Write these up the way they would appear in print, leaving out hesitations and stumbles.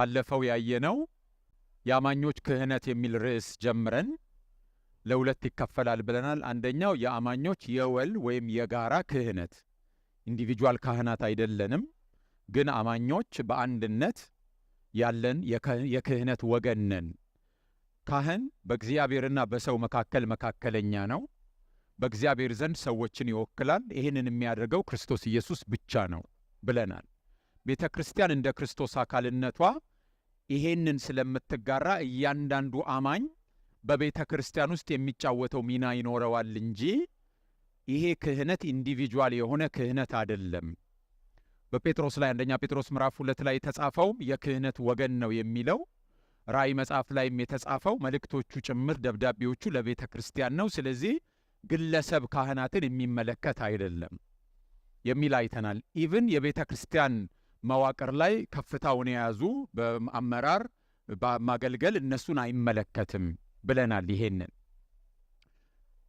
ባለፈው ያየነው የአማኞች ክህነት የሚል ርዕስ ጀምረን ለሁለት ይከፈላል ብለናል። አንደኛው የአማኞች የወል ወይም የጋራ ክህነት፣ ኢንዲቪጁዋል ካህናት አይደለንም፣ ግን አማኞች በአንድነት ያለን የክህነት ወገን ነን። ካህን በእግዚአብሔርና በሰው መካከል መካከለኛ ነው። በእግዚአብሔር ዘንድ ሰዎችን ይወክላል። ይህንን የሚያደርገው ክርስቶስ ኢየሱስ ብቻ ነው ብለናል። ቤተ ክርስቲያን እንደ ክርስቶስ አካልነቷ ይሄንን ስለምትጋራ እያንዳንዱ አማኝ በቤተ ክርስቲያን ውስጥ የሚጫወተው ሚና ይኖረዋል እንጂ ይሄ ክህነት ኢንዲቪጁዋል የሆነ ክህነት አይደለም። በጴጥሮስ ላይ አንደኛ ጴጥሮስ ምዕራፍ 2 ላይ የተጻፈውም የክህነት ወገን ነው የሚለው፣ ራእይ መጽሐፍ ላይም የተጻፈው መልእክቶቹ ጭምር ደብዳቤዎቹ ለቤተ ክርስቲያን ነው። ስለዚህ ግለሰብ ካህናትን የሚመለከት አይደለም የሚል አይተናል። ኢቭን የቤተ ክርስቲያን መዋቅር ላይ ከፍታውን የያዙ በአመራር በማገልገል እነሱን አይመለከትም ብለናል።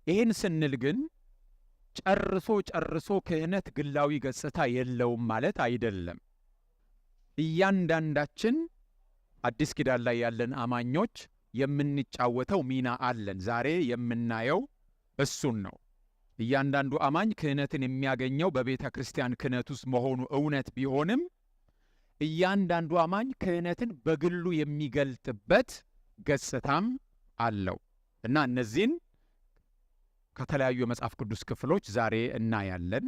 ይሄን ስንል ግን ጨርሶ ክህነት ግላዊ ገጽታ የለውም ማለት አይደለም። እያንዳንዳችን አዲስ ኪዳን ላይ ያለን አማኞች የምንጫወተው ሚና አለን። ዛሬ የምናየው እሱን ነው። እያንዳንዱ አማኝ ክህነትን የሚያገኘው በቤተ ክርስቲያን ክህነት ውስጥ መሆኑ እውነት ቢሆንም እያንዳንዱ አማኝ ክህነትን በግሉ የሚገልጥበት ገጽታም አለው እና እነዚህን ከተለያዩ የመጽሐፍ ቅዱስ ክፍሎች ዛሬ እናያለን።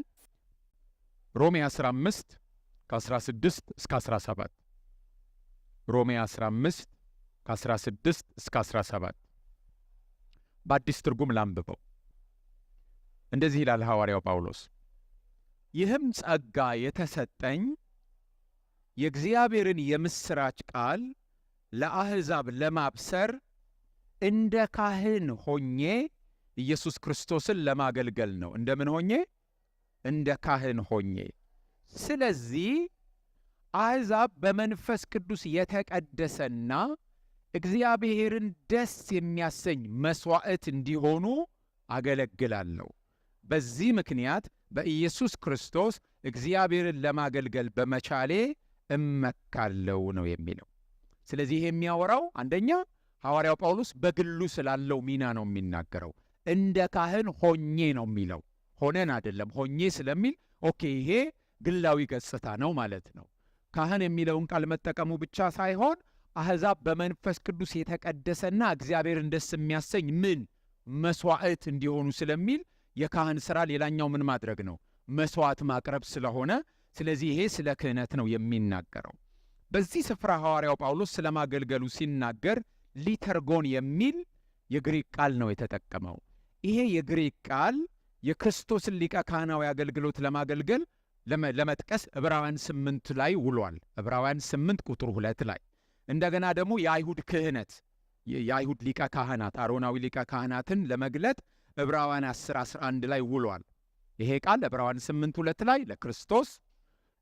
ሮሜ 15 ከ16 እስከ 17 ሮሜ 15 ከ16 እስከ 17 በአዲስ ትርጉም ላንብበው። እንደዚህ ይላል ሐዋርያው ጳውሎስ፣ ይህም ጸጋ የተሰጠኝ የእግዚአብሔርን የምሥራች ቃል ለአሕዛብ ለማብሰር እንደ ካህን ሆኜ ኢየሱስ ክርስቶስን ለማገልገል ነው። እንደምን ሆኜ? እንደ ካህን ሆኜ። ስለዚህ አሕዛብ በመንፈስ ቅዱስ የተቀደሰና እግዚአብሔርን ደስ የሚያሰኝ መሥዋዕት እንዲሆኑ አገለግላለሁ። በዚህ ምክንያት በኢየሱስ ክርስቶስ እግዚአብሔርን ለማገልገል በመቻሌ እመካለሁ ነው የሚለው። ስለዚህ ይሄ የሚያወራው አንደኛ ሐዋርያው ጳውሎስ በግሉ ስላለው ሚና ነው የሚናገረው። እንደ ካህን ሆኜ ነው የሚለው፣ ሆነን አይደለም። ሆኜ ስለሚል ኦኬ፣ ይሄ ግላዊ ገጽታ ነው ማለት ነው። ካህን የሚለውን ቃል መጠቀሙ ብቻ ሳይሆን አሕዛብ በመንፈስ ቅዱስ የተቀደሰና እግዚአብሔርን ደስ የሚያሰኝ ምን መሥዋዕት እንዲሆኑ ስለሚል የካህን ሥራ ሌላኛው ምን ማድረግ ነው? መሥዋዕት ማቅረብ ስለሆነ፣ ስለዚህ ይሄ ስለ ክህነት ነው የሚናገረው። በዚህ ስፍራ ሐዋርያው ጳውሎስ ስለማገልገሉ ሲናገር ሊተርጎን የሚል የግሪክ ቃል ነው የተጠቀመው። ይሄ የግሪክ ቃል የክርስቶስን ሊቀ ካህናዊ አገልግሎት ለማገልገል ለመጥቀስ ዕብራውያን 8 ላይ ውሏል። ዕብራውያን 8 ቁጥር 2 ላይ እንደገና ደግሞ የአይሁድ ክህነት የአይሁድ ሊቀ ካህናት አሮናዊ ሊቀ ካህናትን ለመግለጥ ዕብራውያን 10:11 ላይ ውሏል። ይሄ ቃል ዕብራውያን 8:2 ላይ ለክርስቶስ፣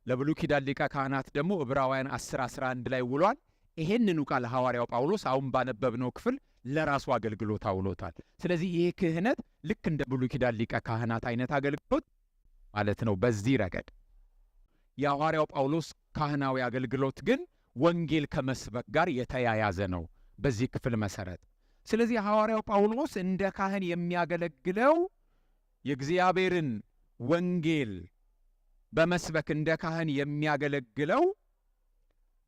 ለብሉይ ኪዳን ሊቀ ካህናት ደግሞ ዕብራውያን 10:11 ላይ ውሏል። ይሄንኑ ቃል ሐዋርያው ጳውሎስ አሁን ባነበብነው ክፍል ለራሱ አገልግሎት አውሎታል። ስለዚህ ይሄ ክህነት ልክ እንደ ብሉይ ኪዳን ሊቀ ካህናት አይነት አገልግሎት ማለት ነው። በዚህ ረገድ የሐዋርያው ጳውሎስ ካህናዊ አገልግሎት ግን ወንጌል ከመስበክ ጋር የተያያዘ ነው በዚህ ክፍል መሰረት። ስለዚህ ሐዋርያው ጳውሎስ እንደ ካህን የሚያገለግለው የእግዚአብሔርን ወንጌል በመስበክ እንደ ካህን የሚያገለግለው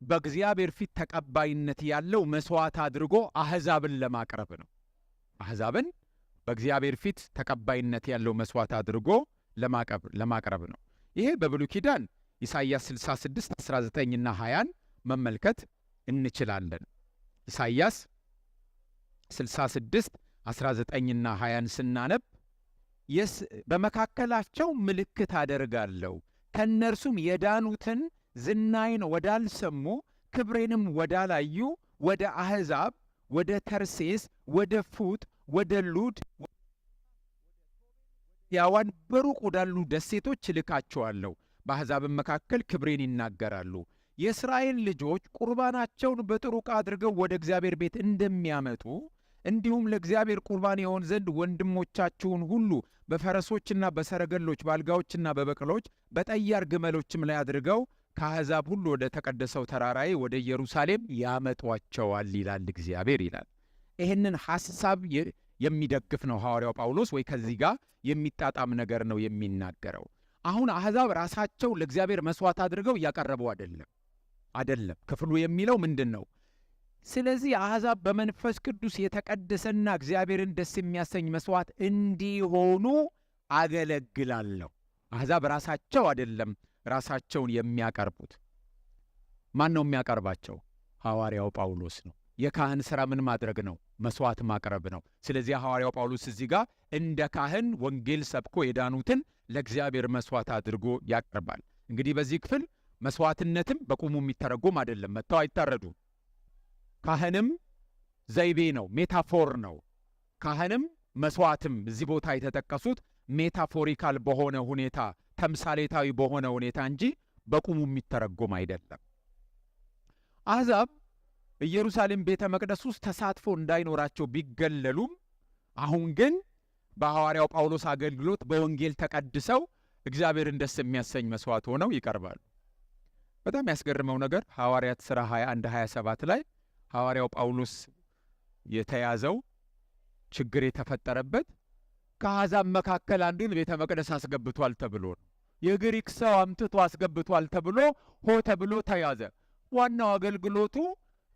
በእግዚአብሔር ፊት ተቀባይነት ያለው መሥዋዕት አድርጎ አሕዛብን ለማቅረብ ነው። አሕዛብን በእግዚአብሔር ፊት ተቀባይነት ያለው መሥዋዕት አድርጎ ለማቅረብ ነው። ይሄ በብሉይ ኪዳን ኢሳይያስ 66 19ና 20ን መመልከት እንችላለን። ኢሳይያስ 66 19ና 20ን ስናነብ በመካከላቸው ምልክት አደርጋለሁ፣ ከእነርሱም የዳኑትን ዝናዬን ወዳልሰሙ ክብሬንም ወዳላዩ ወደ አሕዛብ፣ ወደ ተርሴስ፣ ወደ ፉጥ፣ ወደ ሉድ፣ ያዋን በሩቅ ወዳሉ ደሴቶች እልካቸዋለሁ። በአሕዛብም መካከል ክብሬን ይናገራሉ። የእስራኤል ልጆች ቁርባናቸውን በጥሩ ዕቃ አድርገው ወደ እግዚአብሔር ቤት እንደሚያመጡ እንዲሁም ለእግዚአብሔር ቁርባን የሆን ዘንድ ወንድሞቻችሁን ሁሉ በፈረሶችና በሰረገሎች በአልጋዎችና በበቅሎች በጠያር ግመሎችም ላይ አድርገው ከአሕዛብ ሁሉ ወደ ተቀደሰው ተራራዬ ወደ ኢየሩሳሌም ያመጧቸዋል ይላል እግዚአብሔር ይላል። ይህንን ሐሳብ የሚደግፍ ነው ሐዋርያው ጳውሎስ፣ ወይ ከዚህ ጋር የሚጣጣም ነገር ነው የሚናገረው። አሁን አሕዛብ ራሳቸው ለእግዚአብሔር መሥዋዕት አድርገው እያቀረቡ አይደለም። ክፍሉ የሚለው ምንድን ነው? ስለዚህ አሕዛብ በመንፈስ ቅዱስ የተቀደሰና እግዚአብሔርን ደስ የሚያሰኝ መሥዋዕት እንዲሆኑ አገለግላለሁ። አሕዛብ ራሳቸው አይደለም ራሳቸውን የሚያቀርቡት። ማን ነው የሚያቀርባቸው? ሐዋርያው ጳውሎስ ነው። የካህን ሥራ ምን ማድረግ ነው? መሥዋዕት ማቅረብ ነው። ስለዚህ ሐዋርያው ጳውሎስ እዚህ ጋር እንደ ካህን ወንጌል ሰብኮ የዳኑትን ለእግዚአብሔር መሥዋዕት አድርጎ ያቀርባል። እንግዲህ በዚህ ክፍል መሥዋዕትነትም በቁሙ የሚተረጎም አይደለም። መጥተው አይታረዱም። ካህንም ዘይቤ ነው፣ ሜታፎር ነው። ካህንም መሥዋዕትም እዚህ ቦታ የተጠቀሱት ሜታፎሪካል በሆነ ሁኔታ፣ ተምሳሌታዊ በሆነ ሁኔታ እንጂ በቁሙ የሚተረጎም አይደለም። አሕዛብ ኢየሩሳሌም ቤተ መቅደስ ውስጥ ተሳትፎ እንዳይኖራቸው ቢገለሉም አሁን ግን በሐዋርያው ጳውሎስ አገልግሎት በወንጌል ተቀድሰው እግዚአብሔርን ደስ የሚያሰኝ መሥዋዕት ሆነው ይቀርባሉ። በጣም ያስገርመው ነገር ሐዋርያት ሥራ 21-27 ላይ ሐዋርያው ጳውሎስ የተያዘው ችግር የተፈጠረበት ከአሕዛብ መካከል አንዱን ቤተ መቅደስ አስገብቷል ተብሎ ነው። የግሪክ ሰው አምጥቶ አስገብቷል ተብሎ ተብሎ ተያዘ። ዋናው አገልግሎቱ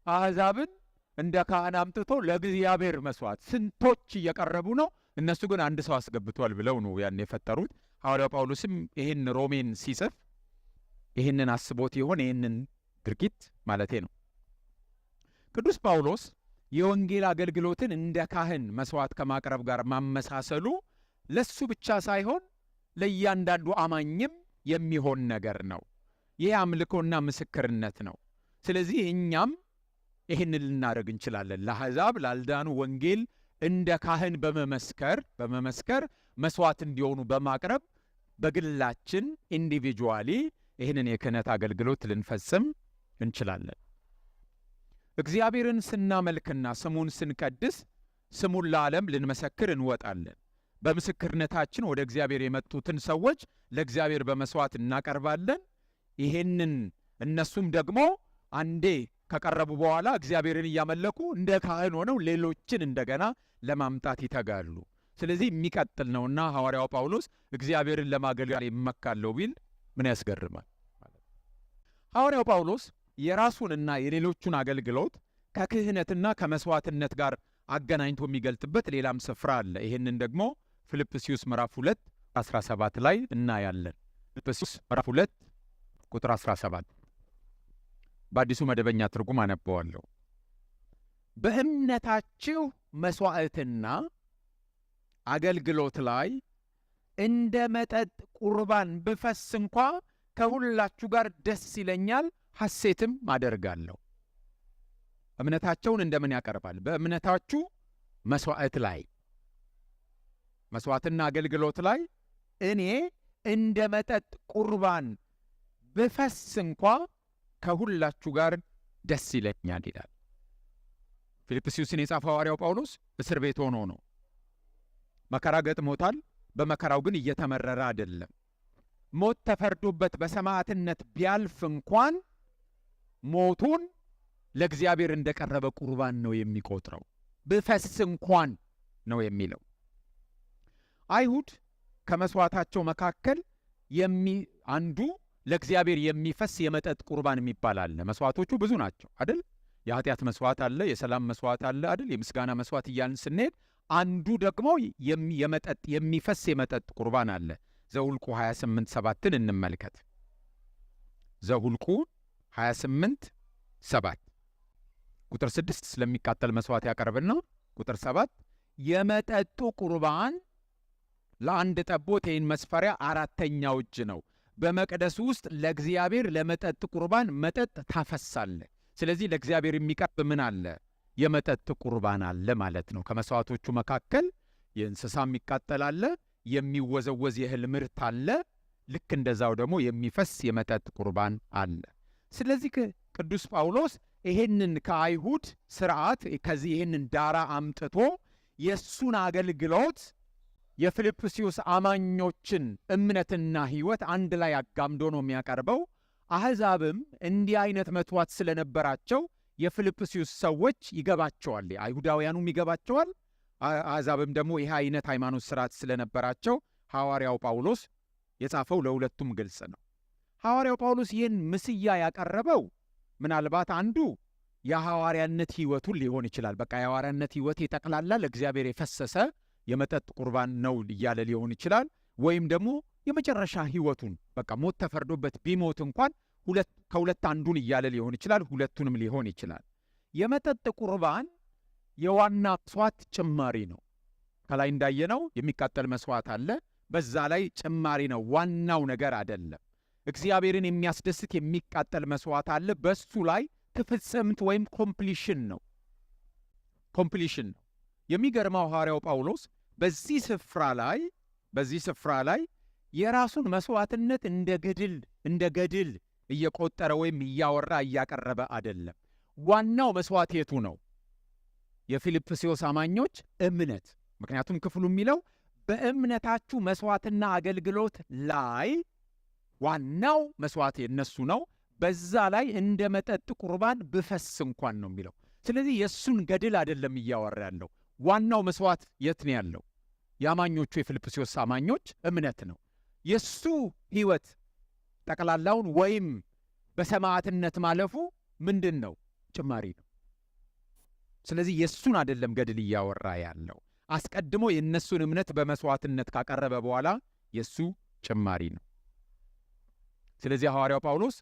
አሕዛብን እንደ ካህን አምጥቶ ለእግዚአብሔር መሥዋዕት ስንቶች እየቀረቡ ነው፣ እነሱ ግን አንድ ሰው አስገብቷል ብለው ነው ያን የፈጠሩት። ሐዋርያው ጳውሎስም ይህን ሮሜን ሲጽፍ ይህንን አስቦት ይሆን? ይህንን ድርጊት ማለቴ ነው። ቅዱስ ጳውሎስ የወንጌል አገልግሎትን እንደ ካህን መሥዋዕት ከማቅረብ ጋር ማመሳሰሉ ለሱ ብቻ ሳይሆን ለእያንዳንዱ አማኝም የሚሆን ነገር ነው። ይህ አምልኮና ምስክርነት ነው። ስለዚህ እኛም ይህንን ልናደርግ እንችላለን። ለአሕዛብ ላልዳኑ ወንጌል እንደ ካህን በመመስከር መሥዋዕት እንዲሆኑ በማቅረብ በግላችን ኢንዲቪጁዋሊ ይህንን የክህነት አገልግሎት ልንፈጽም እንችላለን። እግዚአብሔርን ስናመልክና ስሙን ስንቀድስ ስሙን ለዓለም ልንመሰክር እንወጣለን። በምስክርነታችን ወደ እግዚአብሔር የመጡትን ሰዎች ለእግዚአብሔር በመሥዋዕት እናቀርባለን። ይሄንን እነሱም ደግሞ አንዴ ከቀረቡ በኋላ እግዚአብሔርን እያመለኩ እንደ ካህን ሆነው ሌሎችን እንደገና ለማምጣት ይተጋሉ። ስለዚህ የሚቀጥል ነውና ሐዋርያው ጳውሎስ እግዚአብሔርን ለማገልገል ይመካለው ቢል ምን ያስገርማል? ሐዋርያው ጳውሎስ የራሱንና የሌሎቹን አገልግሎት ከክህነትና ከመሥዋዕትነት ጋር አገናኝቶ የሚገልጥበት ሌላም ስፍራ አለ። ይህንን ደግሞ ፊልጵስዩስ ምዕራፍ 2:17 ላይ እናያለን። ፊልጵስዩስ ምዕራፍ 2:17 በአዲሱ መደበኛ ትርጉም አነበዋለሁ። በእምነታችሁ መሥዋዕትና አገልግሎት ላይ እንደ መጠጥ ቁርባን ብፈስ እንኳ ከሁላችሁ ጋር ደስ ይለኛል፣ ሐሴትም አደርጋለሁ። እምነታቸውን እንደምን ያቀርባል? በእምነታችሁ መሥዋዕትና አገልግሎት ላይ እኔ እንደ መጠጥ ቁርባን ብፈስ እንኳ ከሁላችሁ ጋር ደስ ይለኛል ይላል። ፊልጵስዩስን የጻፈው ሐዋርያው ጳውሎስ እስር ቤት ሆኖ ነው። መከራ ገጥሞታል። በመከራው ግን እየተመረረ አይደለም። ሞት ተፈርዶበት በሰማዕትነት ቢያልፍ እንኳን ሞቱን ለእግዚአብሔር እንደቀረበ ቁርባን ነው የሚቆጥረው። ብፈስ እንኳን ነው የሚለው። አይሁድ ከመሥዋዕታቸው መካከል አንዱ ለእግዚአብሔር የሚፈስ የመጠጥ ቁርባን የሚባል አለ። መሥዋዕቶቹ ብዙ ናቸው አይደል? የኃጢአት መሥዋዕት አለ፣ የሰላም መሥዋዕት አለ አይደል? የምስጋና መሥዋዕት እያልን ስንሄድ አንዱ ደግሞ የሚፈስ የመጠጥ ቁርባን አለ። ዘሁልቁ 28:7 እንመልከት። ዘሁልቁ 28:7 ቁጥር 6 ስለሚቃጠል መሥዋዕት ያቀርብና ቁጥር 7 የመጠጡ ቁርባን ለአንድ ጠቦት ይህን መስፈሪያ 4ኛው እጅ ነው። በመቅደሱ ውስጥ ለእግዚአብሔር ለመጠጥ ቁርባን መጠጥ ታፈሳለ። ስለዚህ ለእግዚአብሔር የሚቀርብ ምን አለ? የመጠጥ ቁርባን አለ ማለት ነው። ከመሥዋዕቶቹ መካከል የእንስሳ የሚቃጠል አለ፣ የሚወዘወዝ የእህል ምርት አለ። ልክ እንደዛው ደግሞ የሚፈስ የመጠጥ ቁርባን አለ። ስለዚህ ቅዱስ ጳውሎስ ይሄንን ከአይሁድ ሥርዓት ከዚህ ይሄንን ዳራ አምጥቶ የእሱን አገልግሎት የፊልጵስዩስ አማኞችን እምነትና ሕይወት አንድ ላይ አጋምዶ ነው የሚያቀርበው። አሕዛብም እንዲህ አይነት መስዋዕት ስለነበራቸው የፊልጵስዩስ ሰዎች ይገባቸዋል፣ አይሁዳውያኑም ይገባቸዋል። አሕዛብም ደግሞ ይህ አይነት ሃይማኖት ስርዓት ስለነበራቸው ሐዋርያው ጳውሎስ የጻፈው ለሁለቱም ግልጽ ነው። ሐዋርያው ጳውሎስ ይህን ምስያ ያቀረበው ምናልባት አንዱ የሐዋርያነት ሕይወቱን ሊሆን ይችላል። በቃ የሐዋርያነት ሕይወት የጠቅላላ ለእግዚአብሔር የፈሰሰ የመጠጥ ቁርባን ነው እያለ ሊሆን ይችላል። ወይም ደግሞ የመጨረሻ ሕይወቱን በቃ ሞት ተፈርዶበት ቢሞት እንኳን ከሁለት አንዱን እያለ ሊሆን ይችላል። ሁለቱንም ሊሆን ይችላል። የመጠጥ ቁርባን የዋና መስዋዕት ጭማሪ ነው። ከላይ እንዳየነው የሚቃጠል መስዋዕት አለ፣ በዛ ላይ ጭማሪ ነው፣ ዋናው ነገር አይደለም። እግዚአብሔርን የሚያስደስት የሚቃጠል መስዋዕት አለ፣ በሱ ላይ ትፍጽምት ወይም ኮምፕሊሽን ነው። የሚገርመው ሐዋርያው ጳውሎስ በዚህ ስፍራ ላይ የራሱን መስዋዕትነት እንደ ገድል እየቆጠረ ወይም እያወራ እያቀረበ አይደለም። ዋናው መስዋዕት የቱ ነው? የፊልጵስዩስ አማኞች እምነት። ምክንያቱም ክፍሉ የሚለው በእምነታችሁ መስዋዕትና አገልግሎት ላይ ዋናው መስዋዕት የነሱ ነው፣ በዛ ላይ እንደ መጠጥ ቁርባን ብፈስ እንኳን ነው የሚለው። ስለዚህ የእሱን ገድል አይደለም እያወራ ያለው። ዋናው መስዋዕት የት ነው ያለው? የአማኞቹ የፊልጵስዩስ አማኞች እምነት ነው። የእሱ ሕይወት ጠቅላላውን ወይም በሰማዕትነት ማለፉ ምንድን ነው? ጭማሪ ነው። ስለዚህ የእሱን አይደለም ገድል እያወራ ያለው። አስቀድሞ የእነሱን እምነት በመስዋዕትነት ካቀረበ በኋላ የእሱ ጭማሪ ነው። ስለዚህ ሐዋርያው ጳውሎስ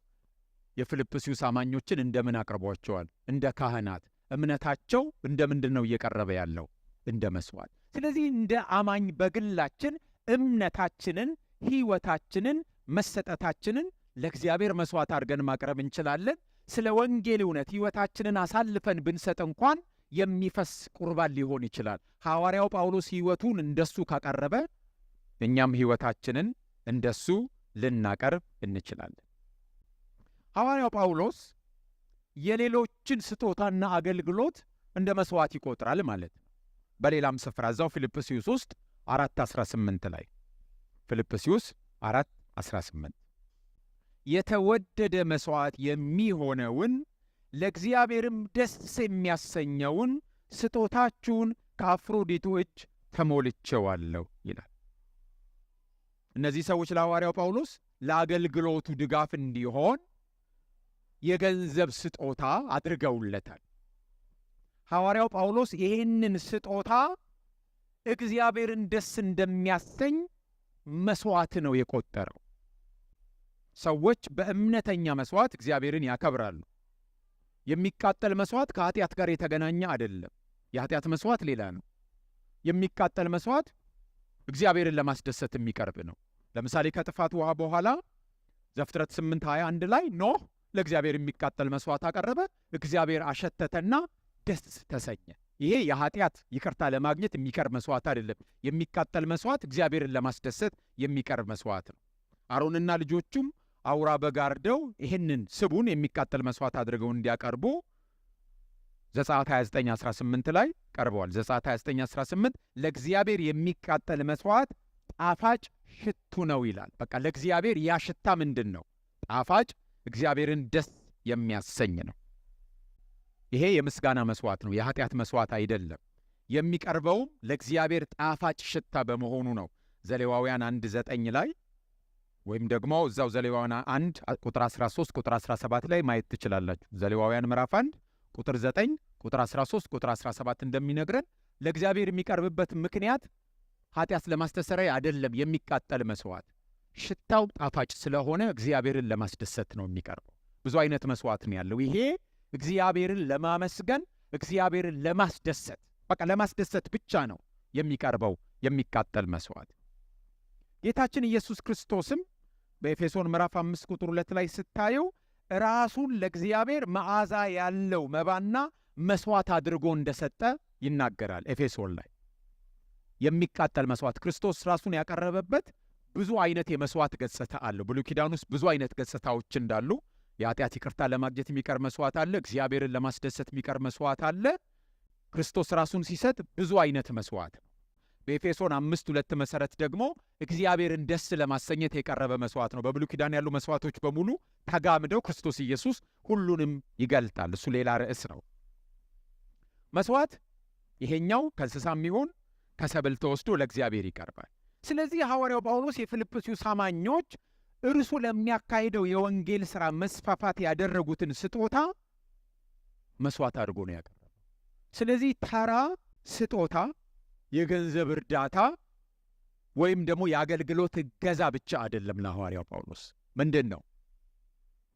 የፊልጵስዩስ አማኞችን እንደምን አቅርቧቸዋል? እንደ ካህናት። እምነታቸው እንደ ምንድን ነው እየቀረበ ያለው? እንደ መስዋዕት። ስለዚህ እንደ አማኝ በግላችን እምነታችንን፣ ሕይወታችንን፣ መሰጠታችንን ለእግዚአብሔር መስዋዕት አድርገን ማቅረብ እንችላለን። ስለ ወንጌል እውነት ሕይወታችንን አሳልፈን ብንሰጥ እንኳን የሚፈስ ቁርባን ሊሆን ይችላል። ሐዋርያው ጳውሎስ ሕይወቱን እንደሱ ካቀረበ እኛም ሕይወታችንን እንደሱ ልናቀርብ እንችላለን። ሐዋርያው ጳውሎስ የሌሎችን ስጦታና አገልግሎት እንደ መስዋዕት ይቆጥራል ማለት ነው። በሌላም ስፍራ እዛው ፊልጵስዩስ ውስጥ 4:18 ላይ ፊልጵስዩስ 4:18 የተወደደ መስዋዕት የሚሆነውን ለእግዚአብሔርም ደስ የሚያሰኘውን ስጦታችሁን ከአፍሮዲቱ እጅ ተሞልቼዋለሁ ይላል። እነዚህ ሰዎች ለሐዋርያው ጳውሎስ ለአገልግሎቱ ድጋፍ እንዲሆን የገንዘብ ስጦታ አድርገውለታል። ሐዋርያው ጳውሎስ ይህንን ስጦታ እግዚአብሔርን ደስ እንደሚያሰኝ መስዋዕት ነው የቆጠረው። ሰዎች በእምነተኛ መስዋዕት እግዚአብሔርን ያከብራሉ። የሚቃጠል መስዋዕት ከኃጢአት ጋር የተገናኘ አይደለም። የኃጢአት መስዋዕት ሌላ ነው። የሚቃጠል መስዋዕት እግዚአብሔርን ለማስደሰት የሚቀርብ ነው። ለምሳሌ ከጥፋት ውሃ በኋላ ዘፍጥረት 8:21 ላይ ኖህ ለእግዚአብሔር የሚቃጠል መስዋዕት አቀረበ፣ እግዚአብሔር አሸተተና ደስ ተሰኘ። ይሄ የኃጢአት ይቅርታ ለማግኘት የሚቀርብ መስዋዕት አይደለም። የሚቃጠል መስዋዕት እግዚአብሔርን ለማስደሰት የሚቀርብ መስዋዕት ነው። አሮንና ልጆቹም አውራ በግ አርደው ይህንን ስቡን የሚቃጠል መስዋዕት አድርገው እንዲያቀርቡ ዘጸአት 29:18 ላይ ቀርበዋል። ዘጸአት 29:18 ለእግዚአብሔር የሚቃጠል መስዋዕት ጣፋጭ ሽቱ ነው ይላል። በቃ ለእግዚአብሔር ያ ሽታ ምንድን ነው? ጣፋጭ፣ እግዚአብሔርን ደስ የሚያሰኝ ነው። ይሄ የምስጋና መስዋዕት ነው፣ የኃጢአት መስዋዕት አይደለም። የሚቀርበውም ለእግዚአብሔር ጣፋጭ ሽታ በመሆኑ ነው። ዘሌዋውያን 1:9 ላይ ወይም ደግሞ እዛው ዘሌዋውያን 1 ቁጥር 13 ቁጥር 17 ላይ ማየት ትችላላችሁ። ዘሌዋውያን ምዕራፍ 1 ቁጥር 9 ቁጥር 13 ቁጥር 17 እንደሚነግረን ለእግዚአብሔር የሚቀርብበት ምክንያት ኃጢአት ለማስተሰረይ አይደለም። የሚቃጠል መስዋዕት ሽታው ጣፋጭ ስለሆነ እግዚአብሔርን ለማስደሰት ነው የሚቀርበው። ብዙ አይነት መስዋዕት ነው ያለው። ይሄ እግዚአብሔርን ለማመስገን፣ እግዚአብሔርን ለማስደሰት፣ በቃ ለማስደሰት ብቻ ነው የሚቀርበው የሚቃጠል መስዋዕት። ጌታችን ኢየሱስ ክርስቶስም በኤፌሶን ምዕራፍ 5 ቁጥር 2 ላይ ስታየው ራሱን ለእግዚአብሔር መዓዛ ያለው መባና መስዋዕት አድርጎ እንደሰጠ ይናገራል። ኤፌሶን ላይ የሚቃጠል መስዋዕት ክርስቶስ ራሱን ያቀረበበት ብዙ አይነት የመስዋዕት ገጽታ አለው። ብሉይ ኪዳን ውስጥ ብዙ አይነት ገጽታዎች እንዳሉ የኃጢአት ይቅርታ ለማግኘት የሚቀርብ መስዋዕት አለ። እግዚአብሔርን ለማስደሰት የሚቀርብ መስዋዕት አለ። ክርስቶስ ራሱን ሲሰጥ ብዙ አይነት መስዋዕት ነው። በኤፌሶን 5:2 መሰረት ደግሞ እግዚአብሔርን ደስ ለማሰኘት የቀረበ መስዋዕት ነው። በብሉይ ኪዳን ያሉ መስዋዕቶች በሙሉ ተጋምደው ክርስቶስ ኢየሱስ ሁሉንም ይገልጣል። እሱ ሌላ ርዕስ ነው። መስዋዕት ይሄኛው ከእንስሳም ይሁን ከሰብል ተወስዶ ለእግዚአብሔር ይቀርባል። ስለዚህ ሐዋርያው ጳውሎስ የፊልጵስዩስ አማኞች እርሱ ለሚያካሂደው የወንጌል ሥራ መስፋፋት ያደረጉትን ስጦታ መስዋዕት አድርጎ ነው ያቀረበው። ስለዚህ ተራ ስጦታ፣ የገንዘብ እርዳታ ወይም ደግሞ የአገልግሎት እገዛ ብቻ አይደለም። ለሐዋርያው ጳውሎስ ምንድን ነው?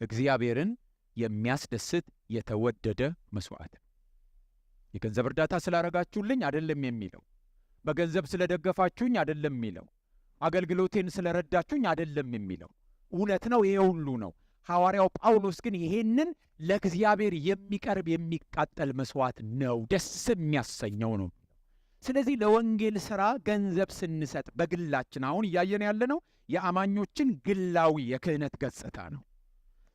እግዚአብሔርን የሚያስደስት የተወደደ መስዋዕት። የገንዘብ እርዳታ ስላረጋችሁልኝ አይደለም የሚለው፣ በገንዘብ ስለደገፋችሁኝ አይደለም የሚለው፣ አገልግሎቴን ስለረዳችሁኝ አይደለም የሚለው። እውነት ነው፣ ይሄ ሁሉ ነው። ሐዋርያው ጳውሎስ ግን ይሄንን ለእግዚአብሔር የሚቀርብ የሚቃጠል መስዋዕት ነው፣ ደስ የሚያሰኘው ነው። ስለዚህ ለወንጌል ሥራ ገንዘብ ስንሰጥ በግላችን አሁን እያየን ያለነው የአማኞችን ግላዊ የክህነት ገጽታ ነው።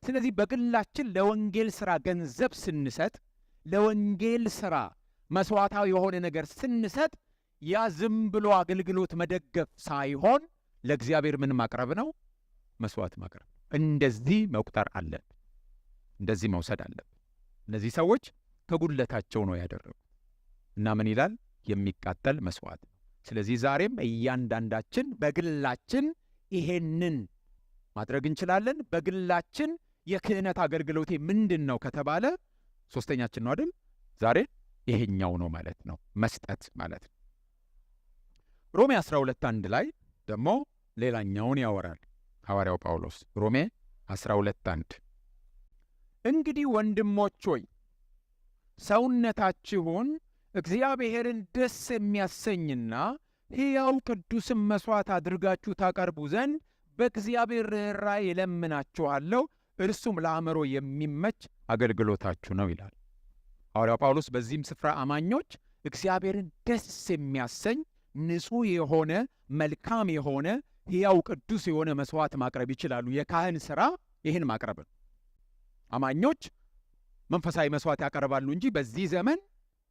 ስለዚህ በግላችን ለወንጌል ሥራ ገንዘብ ስንሰጥ፣ ለወንጌል ሥራ መስዋዕታዊ የሆነ ነገር ስንሰጥ ያ ዝም ብሎ አገልግሎት መደገፍ ሳይሆን ለእግዚአብሔር ምን ማቅረብ ነው? መስዋዕት ማቅረብ። እንደዚህ መቁጠር አለብን፣ እንደዚህ መውሰድ አለብን። እነዚህ ሰዎች ከጉድለታቸው ነው ያደረጉት እና ምን ይላል? የሚቃጠል መስዋዕት ነው። ስለዚህ ዛሬም እያንዳንዳችን በግላችን ይሄንን ማድረግ እንችላለን። በግላችን የክህነት አገልግሎቴ ምንድን ነው ከተባለ ሶስተኛችን ነው አይደል? ዛሬ ይሄኛው ነው ማለት ነው፣ መስጠት ማለት ነው። ሮሜ 12:1 ላይ ደግሞ ሌላኛውን ያወራል ሐዋርያው ጳውሎስ። ሮሜ 12:1 እንግዲህ ወንድሞች ሆይ ሰውነታችሁን እግዚአብሔርን ደስ የሚያሰኝና ሕያው ቅዱስም መሥዋዕት አድርጋችሁ ታቀርቡ ዘንድ በእግዚአብሔር ርኅራኄ እለምናችኋለሁ፣ እርሱም ለአእምሮ የሚመች አገልግሎታችሁ ነው ይላል ሐዋርያው ጳውሎስ። በዚህም ስፍራ አማኞች እግዚአብሔርን ደስ የሚያሰኝ ንጹሕ የሆነ መልካም የሆነ ሕያው ቅዱስ የሆነ መሥዋዕት ማቅረብ ይችላሉ። የካህን ሥራ ይህን ማቅረብ ነው። አማኞች መንፈሳዊ መሥዋዕት ያቀርባሉ እንጂ በዚህ ዘመን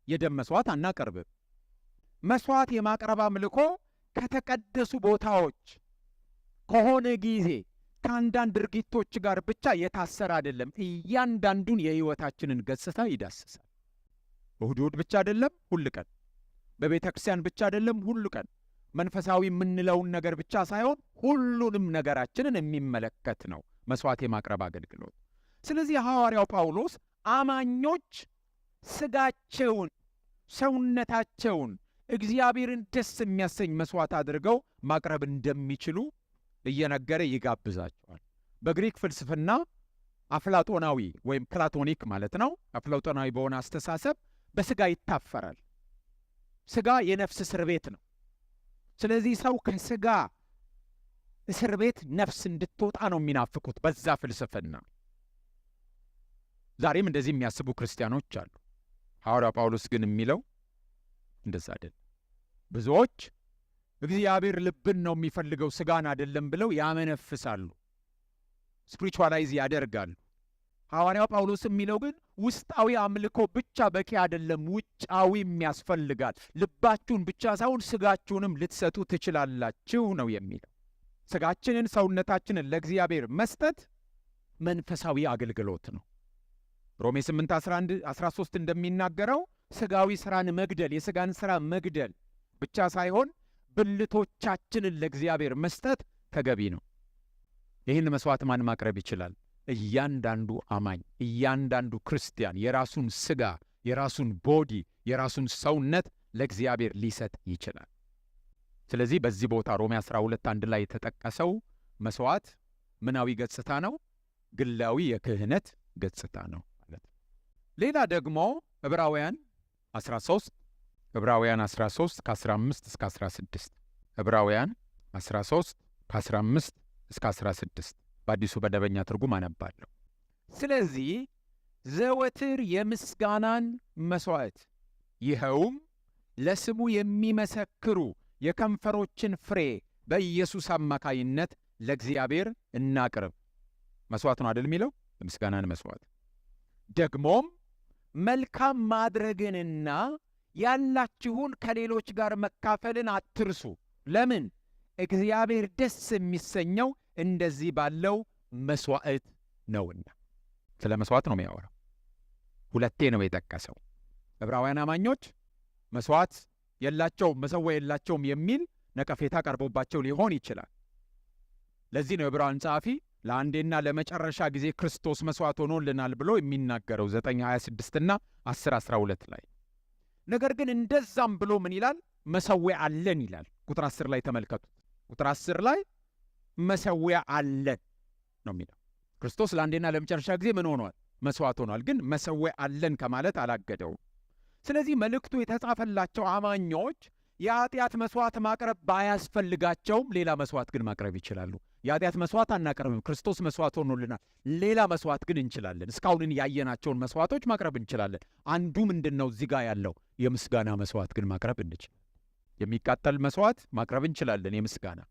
የደም መሥዋዕት አናቀርብም። መሥዋዕት የማቅረብ አምልኮ ከተቀደሱ ቦታዎች ከሆነ ጊዜ ከአንዳንድ ድርጊቶች ጋር ብቻ የታሰረ አይደለም። እያንዳንዱን የሕይወታችንን ገጽታ ይዳስሳል። እሁድ እሁድ ብቻ አይደለም፣ ሁል ቀን። በቤተ ክርስቲያን ብቻ አይደለም፣ ሁሉ ቀን። መንፈሳዊ የምንለውን ነገር ብቻ ሳይሆን ሁሉንም ነገራችንን የሚመለከት ነው መሥዋዕት የማቅረብ አገልግሎት። ስለዚህ ሐዋርያው ጳውሎስ አማኞች ሥጋቸውን፣ ሰውነታቸውን እግዚአብሔርን ደስ የሚያሰኝ መሥዋዕት አድርገው ማቅረብ እንደሚችሉ እየነገረ ይጋብዛቸዋል። በግሪክ ፍልስፍና አፍላጦናዊ ወይም ፕላቶኒክ ማለት ነው። አፍላጦናዊ በሆነ አስተሳሰብ በሥጋ ይታፈራል። ሥጋ የነፍስ እስር ቤት ነው። ስለዚህ ሰው ከሥጋ እስር ቤት ነፍስ እንድትወጣ ነው የሚናፍቁት በዛ ፍልስፍና። ዛሬም እንደዚህ የሚያስቡ ክርስቲያኖች አሉ። ሐዋርያው ጳውሎስ ግን የሚለው እንደዛ አይደለም። ብዙዎች እግዚአብሔር ልብን ነው የሚፈልገው ሥጋን አይደለም ብለው ያመነፍሳሉ፣ ስፒሪቹዋላይዝ ያደርጋሉ። ሐዋርያው ጳውሎስ የሚለው ግን ውስጣዊ አምልኮ ብቻ በቂ አይደለም፣ ውጫዊም ያስፈልጋል። ልባችሁን ብቻ ሳይሆን ሥጋችሁንም ልትሰጡ ትችላላችሁ ነው የሚለው። ሥጋችንን፣ ሰውነታችንን ለእግዚአብሔር መስጠት መንፈሳዊ አገልግሎት ነው። ሮሜ 8:11-13 እንደሚናገረው ሥጋዊ ሥራን መግደል፣ የሥጋን ሥራ መግደል ብቻ ሳይሆን ብልቶቻችንን ለእግዚአብሔር መስጠት ተገቢ ነው። ይህን መሥዋዕት ማን ማቅረብ ይችላል? እያንዳንዱ አማኝ፣ እያንዳንዱ ክርስቲያን የራሱን ሥጋ፣ የራሱን ቦዲ፣ የራሱን ሰውነት ለእግዚአብሔር ሊሰጥ ይችላል። ስለዚህ በዚህ ቦታ ሮሜ 12:1 ላይ የተጠቀሰው መሥዋዕት ምናዊ ገጽታ ነው? ግላዊ የክህነት ገጽታ ነው ማለት ነው። ሌላ ደግሞ ዕብራውያን 13 ከ15-16 ዕብራውያን 13 ከ15-16 በአዲሱ መደበኛ ትርጉም አነባለሁ። ስለዚህ ዘወትር የምስጋናን መሥዋዕት ይኸውም ለስሙ የሚመሰክሩ የከንፈሮችን ፍሬ በኢየሱስ አማካይነት ለእግዚአብሔር እናቅርብ። መሥዋዕት ነው አይደል የሚለው? የምስጋናን መሥዋዕት ደግሞም መልካም ማድረግንና ያላችሁን ከሌሎች ጋር መካፈልን አትርሱ። ለምን? እግዚአብሔር ደስ የሚሰኘው እንደዚህ ባለው መስዋዕት ነውና። ስለ መስዋዕት ነው የሚያወራው። ሁለቴ ነው የጠቀሰው። ዕብራውያን አማኞች መስዋዕት የላቸውም፣ መሠዊያ የላቸውም የሚል ነቀፌታ ቀርቦባቸው ሊሆን ይችላል። ለዚህ ነው ዕብራውያን ጸሐፊ ለአንዴና ለመጨረሻ ጊዜ ክርስቶስ መስዋዕት ሆኖልናል ብሎ የሚናገረው 9:26 እና 10:12 ላይ። ነገር ግን እንደዛም ብሎ ምን ይላል? መሠዊያ አለን ይላል። ቁጥር 10 ላይ ተመልከቱት። ቁጥር 10 ላይ መሠዊያ አለን ነው የሚለው። ክርስቶስ ለአንዴና ለመጨረሻ ጊዜ ምን ሆኗል? መስዋዕት ሆኗል። ግን መሠዊያ አለን ከማለት አላገደውም። ስለዚህ መልእክቱ የተጻፈላቸው አማኞች የኃጢአት መስዋዕት ማቅረብ ባያስፈልጋቸውም ሌላ መስዋዕት ግን ማቅረብ ይችላሉ። የኃጢአት መስዋዕት አናቀርብም፣ ክርስቶስ መስዋዕት ሆኖልናል። ሌላ መስዋዕት ግን እንችላለን። እስካሁን ያየናቸውን መስዋዕቶች ማቅረብ እንችላለን። አንዱ ምንድነው? እዚህ ጋር ያለው የምስጋና መስዋዕት ግን ማቅረብ እንችላለን። የሚቃጠል መስዋዕት ማቅረብ እንችላለን። የምስጋና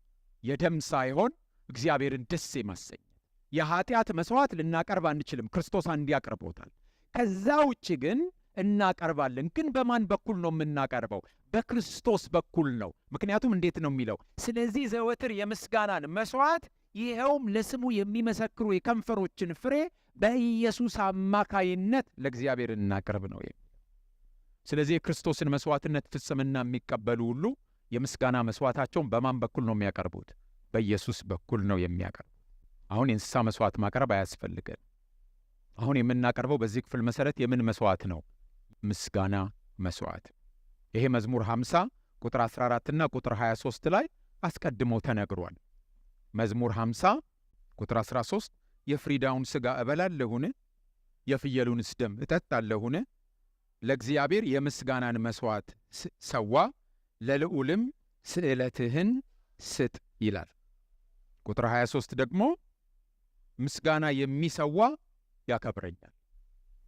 የደም ሳይሆን እግዚአብሔርን ደስ የማሰኘት የኃጢአት መስዋዕት ልናቀርብ አንችልም። ክርስቶስ አንድ ያቀርቦታል። ከዛ ውጭ ግን እናቀርባለን። ግን በማን በኩል ነው የምናቀርበው? በክርስቶስ በኩል ነው። ምክንያቱም እንዴት ነው የሚለው? ስለዚህ ዘወትር የምስጋናን መስዋዕት ይኸውም ለስሙ የሚመሰክሩ የከንፈሮችን ፍሬ በኢየሱስ አማካይነት ለእግዚአብሔር እናቅርብ ነው የሚለው። ስለዚህ የክርስቶስን መስዋዕትነት ፍጽምና የሚቀበሉ ሁሉ የምስጋና መስዋዕታቸውን በማን በኩል ነው የሚያቀርቡት? በኢየሱስ በኩል ነው የሚያቀርቡት። አሁን የእንስሳ መስዋዕት ማቅረብ አያስፈልገን። አሁን የምናቀርበው በዚህ ክፍል መሰረት የምን መስዋዕት ነው? ምስጋና መስዋዕት። ይሄ መዝሙር 50 ቁጥር 14 እና ቁጥር 23 ላይ አስቀድሞ ተነግሯል። መዝሙር 50 ቁጥር 13 የፍሪዳውን ሥጋ እበላለሁን? የፍየሉንስ ደም እጠጣለሁን? ለእግዚአብሔር የምስጋናን መስዋዕት ሰዋ፣ ለልዑልም ስእለትህን ስጥ ይላል። ቁጥር 23 ደግሞ ምስጋና የሚሰዋ ያከብረኛል።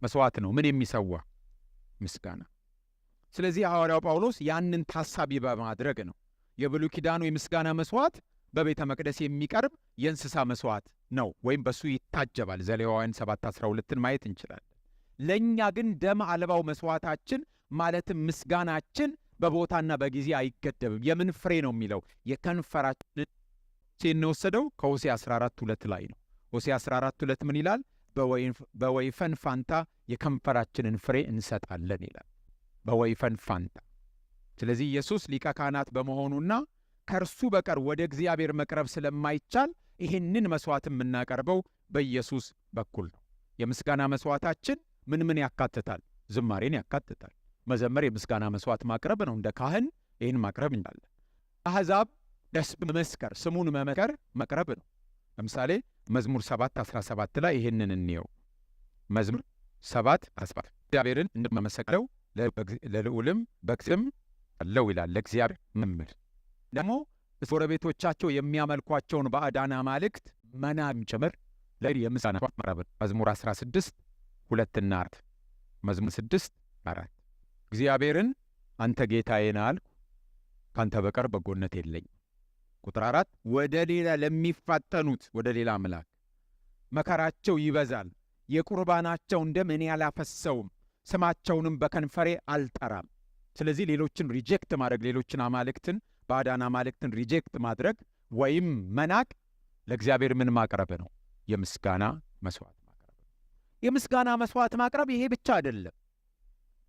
መስዋዕት ነው። ምን የሚሰዋ? ምስጋና። ስለዚህ ሐዋርያው ጳውሎስ ያንን ታሳቢ በማድረግ ነው የብሉይ ኪዳኑ የምስጋና መስዋዕት በቤተ መቅደስ የሚቀርብ የእንስሳ መስዋዕት ነው፣ ወይም በሱ ይታጀባል። ዘሌዋውያን 7:12ን ማየት እንችላለን። ለእኛ ግን ደም አልባው መስዋዕታችን ማለትም ምስጋናችን በቦታና በጊዜ አይገደብም። የምን ፍሬ ነው የሚለው? የከንፈራችን የወሰደው ከሆሴዕ 14:2 ላይ ነው። ሆሴዕ 14:2 ምን ይላል? በወይፈን ፋንታ የከንፈራችንን ፍሬ እንሰጣለን ይላል። በወይፈን ፋንታ። ስለዚህ ኢየሱስ ሊቀ ካህናት በመሆኑና ከእርሱ በቀር ወደ እግዚአብሔር መቅረብ ስለማይቻል ይህንን መስዋዕት የምናቀርበው በኢየሱስ በኩል ነው። የምስጋና መስዋዕታችን ምን ያካትታል? ዝማሬን ያካትታል። መዘመር የምስጋና መስዋዕት ማቅረብ ነው። እንደ ካህን ይህን ማቅረብ እንችላለን። አሕዛብ ደስ በመስከር ስሙን መመከር መቅረብ ነው። ለምሳሌ መዝሙር 7:17 ላይ ይህንን እንየው። መዝሙር 7:17 እግዚአብሔርን እንደመሰክረው ለልዑልም በግዝም አለው ይላል። ለእግዚአብሔር መምር ደግሞ ጎረቤቶቻቸው የሚያመልኳቸውን ባዕዳን አማልክት መናም ጭምር የምስጋና ማቅረብ። መዝሙር 16:2 እና 4 መዝሙር 6:4 እግዚአብሔርን አንተ ጌታዬ ነህ አልኩ፣ ካንተ በቀር በጎነት የለኝም። ቁጥር 4 ወደ ሌላ ለሚፋጠኑት ወደ ሌላ አምላክ መከራቸው ይበዛል። የቁርባናቸውን ደም እኔ አላፈሰውም፣ ስማቸውንም በከንፈሬ አልጠራም። ስለዚህ ሌሎችን ሪጀክት ማድረግ፣ ሌሎችን አማልክትን ባዕዳን አማልክትን ሪጀክት ማድረግ ወይም መናቅ ለእግዚአብሔር ምን ማቅረብ ነው? የምስጋና መስዋዕት ማቅረብ። የምስጋና መስዋዕት ማቅረብ ይሄ ብቻ አይደለም።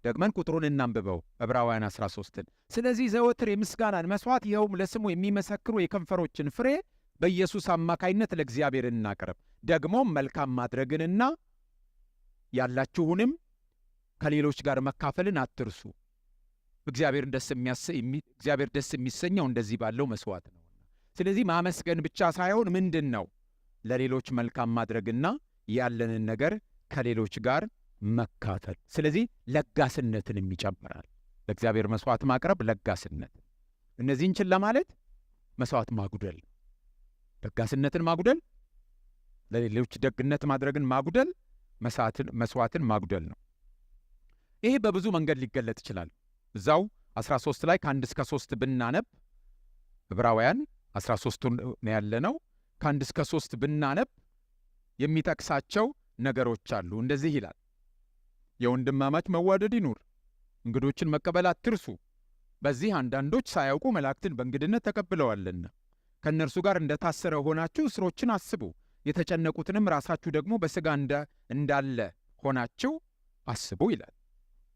ደግመን ቁጥሩን እናንብበው፣ ዕብራውያን 13ን። ስለዚህ ዘወትር የምስጋናን መስዋዕት ይኸውም ለስሙ የሚመሰክሩ የከንፈሮችን ፍሬ በኢየሱስ አማካይነት ለእግዚአብሔር እናቅርብ። ደግሞም መልካም ማድረግንና ያላችሁንም ከሌሎች ጋር መካፈልን አትርሱ። እግዚአብሔር ደስ የሚሰኘው እንደዚህ ባለው መስዋዕት ነው። ስለዚህ ማመስገን ብቻ ሳይሆን ምንድን ነው? ለሌሎች መልካም ማድረግና ያለንን ነገር ከሌሎች ጋር መካፈል። ስለዚህ ለጋስነትንም ይጨምራል። ለእግዚአብሔር መስዋዕት ማቅረብ ለጋስነት። እነዚህን ችላ ማለት መስዋዕት ማጉደል፣ ለጋስነትን ማጉደል፣ ለሌሎች ደግነት ማድረግን ማጉደል፣ መስዋዕትን ማጉደል ነው። ይሄ በብዙ መንገድ ሊገለጥ ይችላል። እዛው 13 ላይ ከ1 እስከ 3 ብናነብ ዕብራውያን 13 ነው ያለነው። ከ1 እስከ 3 ብናነብ የሚጠቅሳቸው ነገሮች አሉ። እንደዚህ ይላል፣ የወንድማማች መዋደድ ይኑር፣ እንግዶችን መቀበል አትርሱ። በዚህ አንዳንዶች ሳያውቁ መላእክትን በእንግድነት ተቀብለዋልና ከእነርሱ ጋር እንደታሰረ ሆናችሁ እስሮችን አስቡ፣ የተጨነቁትንም ራሳችሁ ደግሞ በሥጋ እንዳለ ሆናችሁ አስቡ ይላል።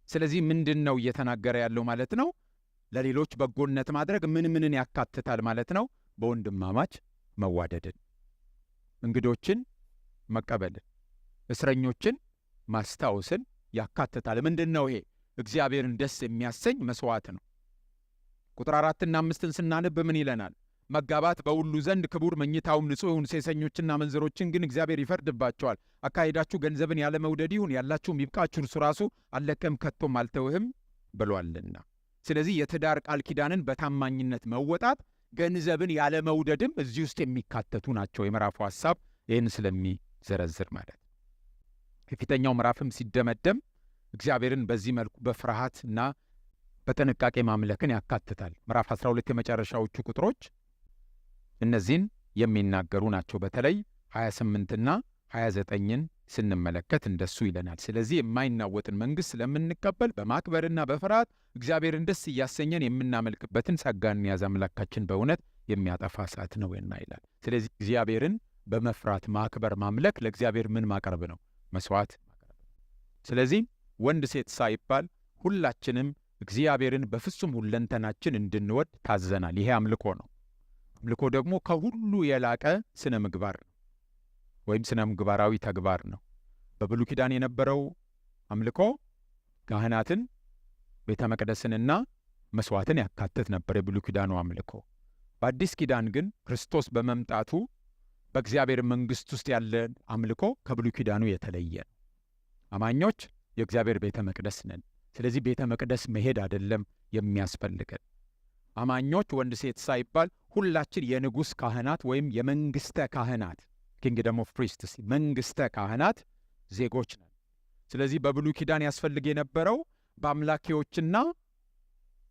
ስለዚህ ምንድን ነው እየተናገረ ያለው ማለት ነው? ለሌሎች በጎነት ማድረግ ምንን ያካትታል ማለት ነው? በወንድማማች መዋደድን፣ እንግዶችን መቀበልን፣ እስረኞችን ማስታወስን ያካትታል። ምንድን ነው ይሄ? እግዚአብሔርን ደስ የሚያሰኝ መስዋዕት ነው። ቁጥር 4ና 5 ስናነብ ምን ይለናል? መጋባት በሁሉ ዘንድ ክቡር፣ መኝታውም ንጹሕ ይሁን። ሴሰኞችና መንዘሮችን ግን እግዚአብሔር ይፈርድባቸዋል። አካሄዳችሁ ገንዘብን ያለ መውደድ ይሁን፣ ያላችሁም ይብቃችሁ፣ እርሱ ራሱ አልለቀም ከቶም አልተውህም ብሏልና። ስለዚህ የትዳር ቃል ኪዳንን በታማኝነት መወጣት፣ ገንዘብን ያለ መውደድም እዚህ ውስጥ የሚካተቱ ናቸው። የምዕራፉ ሐሳብ ይህን ስለሚዘረዝር ማለት ነው። የፊተኛው ምዕራፍም ሲደመደም እግዚአብሔርን በዚህ መልኩ በፍርሃትና በጥንቃቄ ማምለክን ያካትታል። ምዕራፍ 12 የመጨረሻዎቹ ቁጥሮች እነዚህን የሚናገሩ ናቸው። በተለይ 28ና 29ን ስንመለከት እንደሱ ይለናል። ስለዚህ የማይናወጥን መንግሥት ስለምንቀበል በማክበርና በፍርሃት እግዚአብሔርን ደስ እያሰኘን የምናመልክበትን ጸጋን የያዘ አምላካችን በእውነት የሚያጠፋ እሳት ነውና ይላል። ስለዚህ እግዚአብሔርን በመፍራት ማክበር፣ ማምለክ ለእግዚአብሔር ምን ማቅረብ ነው? መስዋዕት ማቅረብ። ስለዚህ ወንድ ሴት ሳይባል ሁላችንም እግዚአብሔርን በፍጹም ሁለንተናችን እንድንወድ ታዘናል። ይሄ አምልኮ ነው። አምልኮ ደግሞ ከሁሉ የላቀ ስነ ምግባር ነው፣ ወይም ስነ ምግባራዊ ተግባር ነው። በብሉይ ኪዳን የነበረው አምልኮ ካህናትን፣ ቤተ መቅደስንና መስዋዕትን ያካትት ነበር፣ የብሉይ ኪዳኑ አምልኮ። በአዲስ ኪዳን ግን ክርስቶስ በመምጣቱ በእግዚአብሔር መንግሥት ውስጥ ያለ አምልኮ ከብሉይ ኪዳኑ የተለየ ነው። አማኞች የእግዚአብሔር ቤተ መቅደስ ነን። ስለዚህ ቤተ መቅደስ መሄድ አይደለም የሚያስፈልገን። አማኞች ወንድ ሴት ሳይባል ሁላችን የንጉሥ ካህናት ወይም የመንግሥተ ካህናት ኪንግደም ኦፍ ፕሪስትስ መንግሥተ ካህናት ዜጎች ነን። ስለዚህ በብሉይ ኪዳን ያስፈልግ የነበረው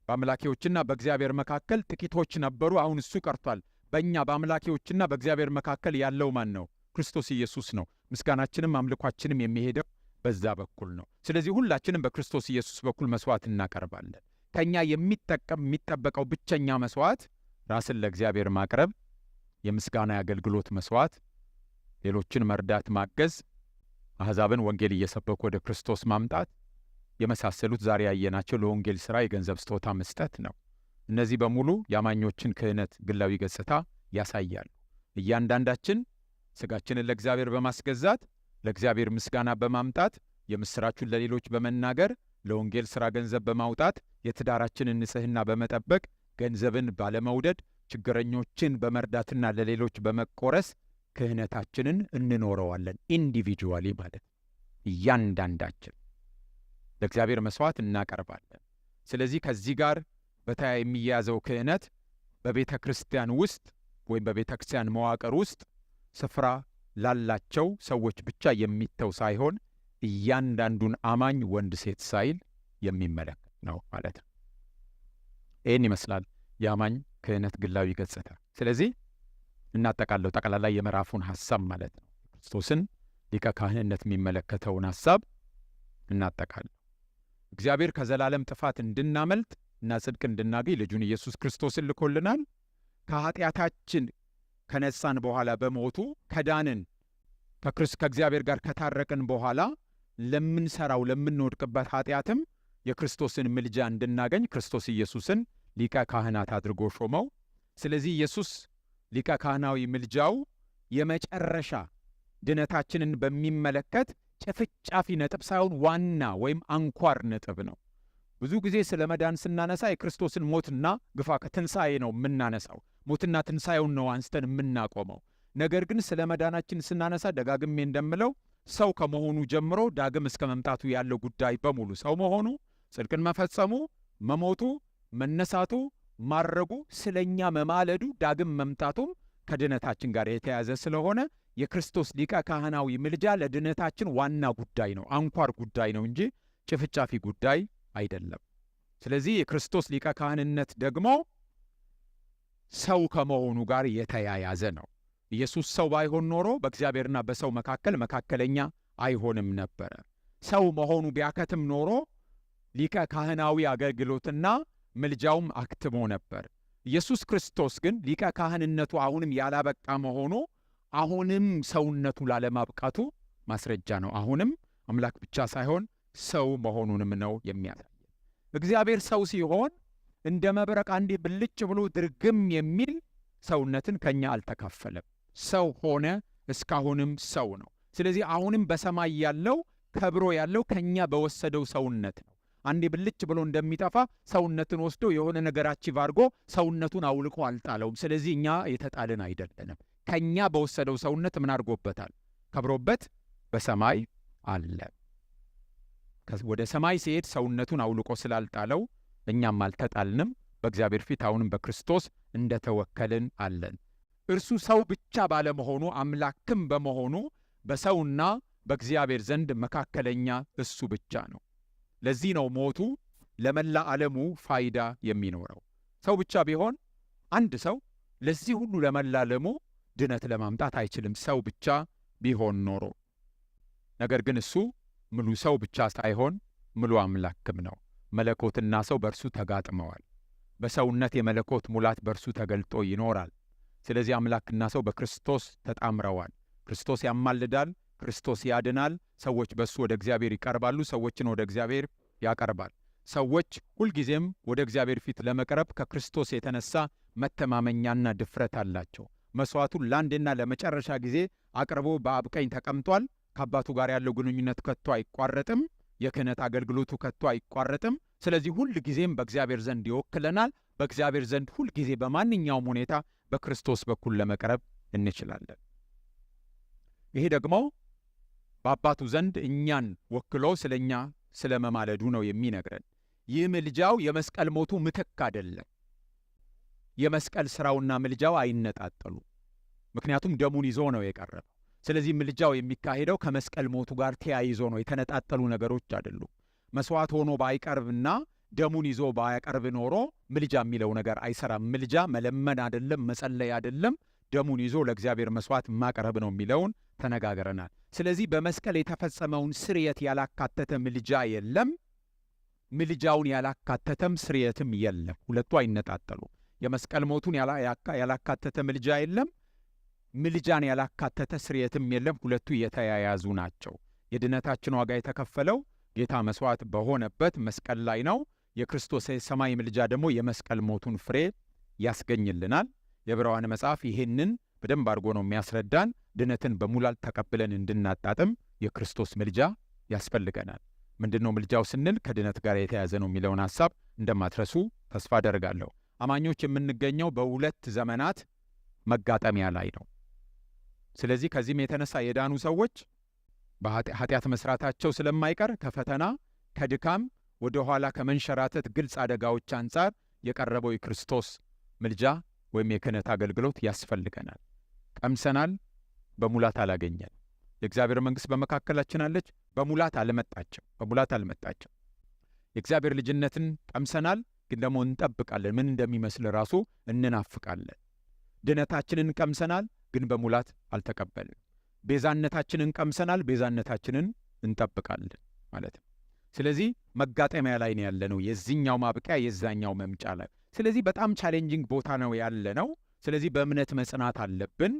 በአምላኪዎችና በእግዚአብሔር መካከል ጥቂቶች ነበሩ። አሁን እሱ ቀርቷል። በእኛ በአምላኪዎችና በእግዚአብሔር መካከል ያለው ማን ነው? ክርስቶስ ኢየሱስ ነው። ምስጋናችንም አምልኳችንም የሚሄደው በዛ በኩል ነው። ስለዚህ ሁላችንም በክርስቶስ ኢየሱስ በኩል መስዋዕት እናቀርባለን። ከኛ የሚጠበቀው ብቸኛ መስዋዕት ራስን ለእግዚአብሔር ማቅረብ፣ የምስጋና የአገልግሎት መስዋዕት፣ ሌሎችን መርዳት፣ ማገዝ፣ አሕዛብን ወንጌል እየሰበኩ ወደ ክርስቶስ ማምጣት የመሳሰሉት ዛሬ ያየናቸው ለወንጌል ሥራ የገንዘብ ስጦታ መስጠት ነው። እነዚህ በሙሉ የአማኞችን ክህነት ግላዊ ገጽታ ያሳያሉ። እያንዳንዳችን ሥጋችንን ለእግዚአብሔር በማስገዛት ለእግዚአብሔር ምስጋና በማምጣት የምሥራቹን ለሌሎች በመናገር ለወንጌል ሥራ ገንዘብ በማውጣት የትዳራችንን ንጽሕና በመጠበቅ ገንዘብን ባለመውደድ ችግረኞችን በመርዳትና ለሌሎች በመቆረስ ክህነታችንን እንኖረዋለን። ኢንዲቪጁዋሊ ማለት እያንዳንዳችን ለእግዚአብሔር መሥዋዕት እናቀርባለን። ስለዚህ ከዚህ ጋር የሚያያዘው ክህነት በቤተ ክርስቲያን ውስጥ ወይም በቤተ ክርስቲያን መዋቅር ውስጥ ስፍራ ላላቸው ሰዎች ብቻ የሚተው ሳይሆን እያንዳንዱን አማኝ ወንድ ሴት ሳይል የሚመለከት ነው ማለት ነው። ይህን ይመስላል የአማኝ ክህነት ግላዊ ገጽታ። ስለዚህ እናጠቃለው ጠቅላላ የምዕራፉን ሐሳብ ማለት ነው። ክርስቶስን ሊቀ ካህንነት የሚመለከተውን ሐሳብ እናጠቃለው። እግዚአብሔር ከዘላለም ጥፋት እንድናመልጥ እና ጽድቅ እንድናገኝ ልጁን ኢየሱስ ክርስቶስን ልኮልናል። ከኃጢአታችን ከነጻን በኋላ በሞቱ ከዳንን ከእግዚአብሔር ጋር ከታረቅን በኋላ ለምንሰራው ለምንወድቅበት ኃጢአትም የክርስቶስን ምልጃ እንድናገኝ ክርስቶስ ኢየሱስን ሊቀ ካህናት አድርጎ ሾመው። ስለዚህ ኢየሱስ ሊቀ ካህናዊ ምልጃው የመጨረሻ ድነታችንን በሚመለከት ጨፍጫፊ ነጥብ ሳይሆን ዋና ወይም አንኳር ነጥብ ነው። ብዙ ጊዜ ስለ መዳን ስናነሳ የክርስቶስን ሞትና ግፋ ከትንሣኤ ነው የምናነሳው። ሞትና ትንሣኤውን ነው አንስተን የምናቆመው። ነገር ግን ስለ መዳናችን ስናነሳ ደጋግሜ እንደምለው ሰው ከመሆኑ ጀምሮ ዳግም እስከ መምጣቱ ያለው ጉዳይ በሙሉ ሰው መሆኑ፣ ጽድቅን መፈጸሙ፣ መሞቱ፣ መነሳቱ፣ ማረጉ፣ ስለኛ መማለዱ፣ ዳግም መምጣቱም ከድነታችን ጋር የተያዘ ስለሆነ የክርስቶስ ሊቀ ካህናዊ ምልጃ ለድነታችን ዋና ጉዳይ ነው፣ አንኳር ጉዳይ ነው እንጂ ጭፍጫፊ ጉዳይ አይደለም። ስለዚህ የክርስቶስ ሊቀ ካህንነት ደግሞ ሰው ከመሆኑ ጋር የተያያዘ ነው። ኢየሱስ ሰው ባይሆን ኖሮ በእግዚአብሔርና በሰው መካከል መካከለኛ አይሆንም ነበረ። ሰው መሆኑ ቢያከትም ኖሮ ሊቀ ካህናዊ አገልግሎትና ምልጃውም አክትሞ ነበር። ኢየሱስ ክርስቶስ ግን ሊቀ ካህንነቱ አሁንም ያላበቃ መሆኑ አሁንም ሰውነቱ ላለማብቃቱ ማስረጃ ነው። አሁንም አምላክ ብቻ ሳይሆን ሰው መሆኑንም ነው የሚያሳየው። እግዚአብሔር ሰው ሲሆን እንደ መብረቅ አንዴ ብልጭ ብሎ ድርግም የሚል ሰውነትን ከኛ አልተካፈለም። ሰው ሆነ፣ እስካሁንም ሰው ነው። ስለዚህ አሁንም በሰማይ ያለው ከብሮ ያለው ከኛ በወሰደው ሰውነት ነው። አንዴ ብልጭ ብሎ እንደሚጠፋ ሰውነትን ወስዶ የሆነ ነገር አቺቭ አድርጎ ሰውነቱን አውልቆ አልጣለውም። ስለዚህ እኛ የተጣልን አይደለንም። ከኛ በወሰደው ሰውነት ምን አድርጎበታል? ከብሮበት በሰማይ አለ። ወደ ሰማይ ሲሄድ ሰውነቱን አውልቆ ስላልጣለው እኛም አልተጣልንም። በእግዚአብሔር ፊት አሁንም በክርስቶስ እንደተወከልን አለን። እርሱ ሰው ብቻ ባለመሆኑ አምላክም በመሆኑ በሰውና በእግዚአብሔር ዘንድ መካከለኛ እሱ ብቻ ነው። ለዚህ ነው ሞቱ ለመላ ዓለሙ ፋይዳ የሚኖረው። ሰው ብቻ ቢሆን አንድ ሰው ለዚህ ሁሉ ለመላ ዓለሙ ድነት ለማምጣት አይችልም፣ ሰው ብቻ ቢሆን ኖሮ። ነገር ግን እሱ ሙሉ ሰው ብቻ ሳይሆን ሙሉ አምላክም ነው። መለኮትና ሰው በእርሱ ተጋጥመዋል። በሰውነት የመለኮት ሙላት በእርሱ ተገልጦ ይኖራል። ስለዚህ አምላክና ሰው በክርስቶስ ተጣምረዋል። ክርስቶስ ያማልዳል፣ ክርስቶስ ያድናል። ሰዎች በእሱ ወደ እግዚአብሔር ይቀርባሉ፣ ሰዎችን ወደ እግዚአብሔር ያቀርባል። ሰዎች ሁልጊዜም ወደ እግዚአብሔር ፊት ለመቅረብ ከክርስቶስ የተነሳ መተማመኛና ድፍረት አላቸው። መሥዋዕቱን ለአንድና ለመጨረሻ ጊዜ አቅርቦ በአብ ቀኝ ተቀምጧል። ከአባቱ ጋር ያለው ግንኙነት ከቶ አይቋረጥም። የክህነት አገልግሎቱ ከቶ አይቋረጥም። ስለዚህ ሁል ጊዜም በእግዚአብሔር ዘንድ ይወክለናል። በእግዚአብሔር ዘንድ ሁል ጊዜ በማንኛውም ሁኔታ በክርስቶስ በኩል ለመቅረብ እንችላለን። ይሄ ደግሞ በአባቱ ዘንድ እኛን ወክሎ ስለኛ ስለመማለዱ ነው የሚነግረን። ይህ ምልጃው የመስቀል ሞቱ ምትክ አይደለም። የመስቀል ሥራውና ምልጃው አይነጣጠሉ። ምክንያቱም ደሙን ይዞ ነው የቀረበው። ስለዚህ ምልጃው የሚካሄደው ከመስቀል ሞቱ ጋር ተያይዞ ነው። የተነጣጠሉ ነገሮች አይደሉም። መስዋዕት ሆኖ ባይቀርብና ደሙን ይዞ ባያቀርብ ኖሮ ምልጃ የሚለው ነገር አይሰራም። ምልጃ መለመን አይደለም፣ መጸለይ አይደለም፣ ደሙን ይዞ ለእግዚአብሔር መስዋዕት ማቅረብ ነው የሚለውን ተነጋግረናል። ስለዚህ በመስቀል የተፈጸመውን ስርየት ያላካተተ ምልጃ የለም፣ ምልጃውን ያላካተተም ስርየትም የለም። ሁለቱ አይነጣጠሉ። የመስቀል ሞቱን ያላካተተ ምልጃ የለም፣ ምልጃን ያላካተተ ስርየትም የለም። ሁለቱ የተያያዙ ናቸው። የድነታችን ዋጋ የተከፈለው ጌታ መስዋዕት በሆነበት መስቀል ላይ ነው። የክርስቶስ የሰማይ ምልጃ ደግሞ የመስቀል ሞቱን ፍሬ ያስገኝልናል። የዕብራውያን መጽሐፍ ይህንን በደንብ አድርጎ ነው የሚያስረዳን። ድነትን በሙላት ተቀብለን እንድናጣጥም የክርስቶስ ምልጃ ያስፈልገናል። ምንድነው ምልጃው ስንል ከድነት ጋር የተያዘ ነው የሚለውን ሐሳብ እንደማትረሱ ተስፋ አደርጋለሁ። አማኞች የምንገኘው በሁለት ዘመናት መጋጠሚያ ላይ ነው። ስለዚህ ከዚህም የተነሳ የዳኑ ሰዎች በኃጢአት መስራታቸው ስለማይቀር ከፈተና ከድካም ወደ ኋላ ከመንሸራተት ግልጽ አደጋዎች አንጻር የቀረበው የክርስቶስ ምልጃ ወይም የክህነት አገልግሎት ያስፈልገናል። ቀምሰናል፣ በሙላት አላገኘን። የእግዚአብሔር መንግሥት በመካከላችን አለች፣ በሙላት አልመጣቸው። የእግዚአብሔር ልጅነትን ቀምሰናል፣ ግን ደግሞ እንጠብቃለን። ምን እንደሚመስል ራሱ እንናፍቃለን። ድነታችንን ቀምሰናል፣ ግን በሙላት አልተቀበልን። ቤዛነታችንን ቀምሰናል፣ ቤዛነታችንን እንጠብቃለን ማለት ነው። ስለዚህ መጋጠሚያ ላይ ነው ያለነው፣ የዚህኛው ማብቂያ የዛኛው መምጫ ላይ። ስለዚህ በጣም ቻሌንጂንግ ቦታ ነው ያለነው። ስለዚህ በእምነት መጽናት አለብን።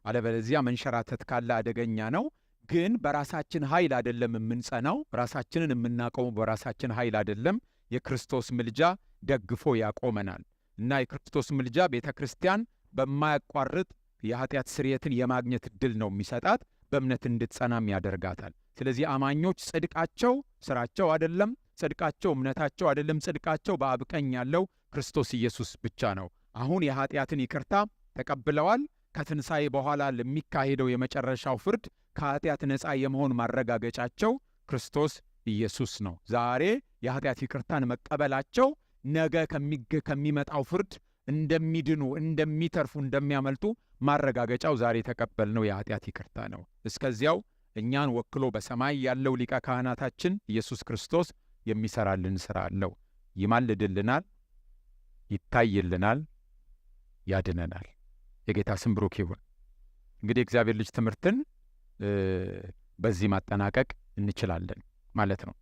አለበለዚያ መንሸራተት ካለ አደገኛ ነው። ግን በራሳችን ኃይል አይደለም የምንጸናው። ራሳችንን የምናቆመው በራሳችን ኃይል አይደለም። የክርስቶስ ምልጃ ደግፎ ያቆመናል እና የክርስቶስ ምልጃ ቤተ ክርስቲያን በማያቋርጥ የኃጢአት ስርየትን የማግኘት ዕድል ነው የሚሰጣት። በእምነት እንድትጸናም ያደርጋታል። ስለዚህ አማኞች ጽድቃቸው ስራቸው አይደለም፣ ጽድቃቸው እምነታቸው አይደለም። ጽድቃቸው በአብ ቀኝ ያለው ክርስቶስ ኢየሱስ ብቻ ነው። አሁን የኃጢአትን ይቅርታ ተቀብለዋል። ከትንሣኤ በኋላ ለሚካሄደው የመጨረሻው ፍርድ ከኃጢአት ነፃ የመሆን ማረጋገጫቸው ክርስቶስ ኢየሱስ ነው። ዛሬ የኃጢአት ይቅርታን መቀበላቸው ነገ ከሚመጣው ፍርድ እንደሚድኑ፣ እንደሚተርፉ፣ እንደሚያመልጡ ማረጋገጫው ዛሬ የተቀበልነው የኃጢአት ይቅርታ ነው። እስከዚያው እኛን ወክሎ በሰማይ ያለው ሊቀ ካህናታችን ኢየሱስ ክርስቶስ የሚሰራልን ሥራ አለው። ይማልድልናል፣ ይታይልናል፣ ያድነናል። የጌታ ስም ብሩክ ይሁን። እንግዲህ እግዚአብሔር ልጅ ትምህርትን በዚህ ማጠናቀቅ እንችላለን ማለት ነው።